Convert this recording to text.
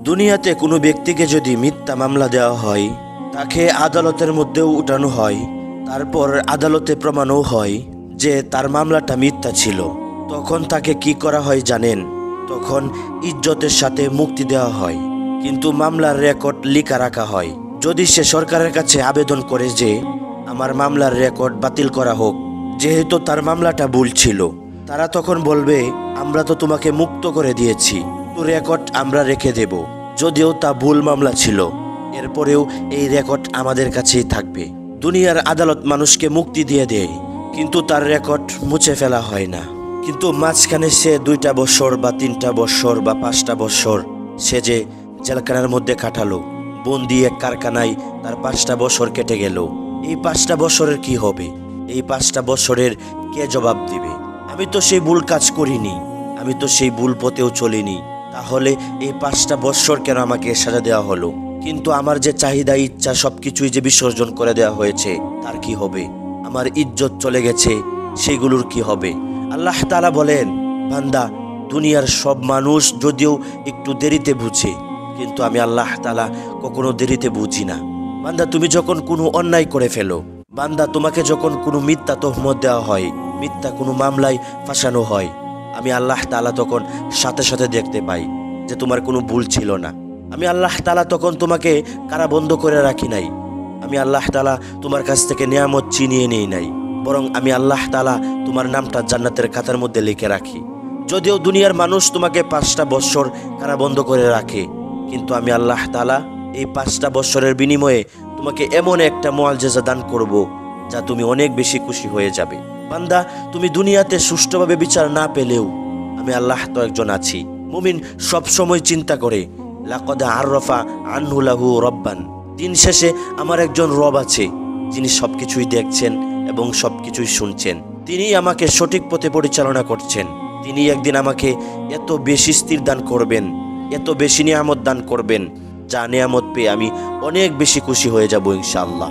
দুনিয়াতে কোনো ব্যক্তিকে যদি মিথ্যা মামলা দেওয়া হয়, তাকে আদালতের মধ্যেও উঠানো হয়, তারপর আদালতে প্রমাণও হয় যে তার মামলাটা মিথ্যা ছিল, তখন তাকে কি করা হয় জানেন? তখন ইজ্জতের সাথে মুক্তি দেওয়া হয়, কিন্তু মামলার রেকর্ড লিখা রাখা হয়। যদি সে সরকারের কাছে আবেদন করে যে আমার মামলার রেকর্ড বাতিল করা হোক, যেহেতু তার মামলাটা ভুল ছিল, তারা তখন বলবে আমরা তো তোমাকে মুক্ত করে দিয়েছি, তো রেকর্ড আমরা রেখে দেব। যদিও তা ভুল মামলা ছিল, এরপরেও এই রেকর্ড আমাদের কাছেই থাকবে। দুনিয়ার আদালত মানুষকে মুক্তি দিয়ে দেয়, কিন্তু তার রেকর্ড মুছে ফেলা হয় না। কিন্তু মাঝখানে সে 2টা বছর বা 3টা বছর বা 5টা বছর সে যে জেলখানার মধ্যে কাটালো, বন্দি এক কারখানায় তার 5টা বছর কেটে গেল, এই 5টা বছরের কি হবে? এই 5টা বছরের কে জবাব দিবে? আমি তো সেই ভুল কাজ করিনি, আমি তো সেই ভুল পথেও চলিনি, তাহলে এই 5টা বছর কেন আমাকে সাজা দেওয়া হলো? কিন্তু আমার যে চাহিদা ইচ্ছা সবকিছুই যে বিসর্জন করে দেওয়া হয়েছে, তার কি হবে? আমার ইজ্জত চলে গেছে, সেগুলোর কি হবে? আল্লাহ তাআলা বলেন, বান্দা, দুনিয়ার সব মানুষ যদিও একটু দেরিতে বুঝে, কিন্তু আমি আল্লাহ তাআলা কখনো দেরিতে বুঝি না। বান্দা, তুমি যখন কোনো অন্যায় করে ফেলো, বান্দা তোমাকে যখন কোনো মিথ্যা তহমত দেওয়া হয়, মিথ্যা কোনো মামলায় ফাঁসানো হয়, আমি আল্লাহ তাআলা তখন সাথে সাথে দেখতে পাই যে তোমার কোনো ভুল ছিল না। আমি আল্লাহ তাআলা তখন তোমাকে কারাবন্ধ করে রাখি নাই, আমি আল্লাহ তাআলা তোমার কাছ থেকে নিয়ামত ছিনিয়ে নেই নাই, বরং আমি আল্লাহ তাআলা তোমার নামটা জান্নাতের খাতার মধ্যে লিখে রাখি। যদিও দুনিয়ার মানুষ তোমাকে 5টা বছর কারাবন্ধ করে রাখে, কিন্তু আমি আল্লাহ তাআলা এই 5টা বছরের বিনিময়ে তোমাকে এমন একটা মুআজিজা দান করব, যা তুমি অনেক বেশি খুশি হয়ে যাবে। বান্দা, তুমি দুনিয়াতে সুষ্ঠুভাবে বিচার না পেলেও আমি আল্লাহ তো একজন আছি। মুমিন সব সময় চিন্তা করে লাকাদ আররাফা আনহু লাহু রব্বান, দিন শেষে আমার একজন রব আছে, যিনি সবকিছুই দেখছেন এবং সবকিছুই শুনছেন। তিনি আমাকে সঠিক পথে পরিচালনা করছেন। তিনি একদিন আমাকে এত বেশি স্থির দান করবেন, এত বেশি নিয়ামত দান করবেন, যা নিয়ামত পেয়ে আমি অনেক বেশি খুশি হয়ে যাব ইনশাআল্লাহ।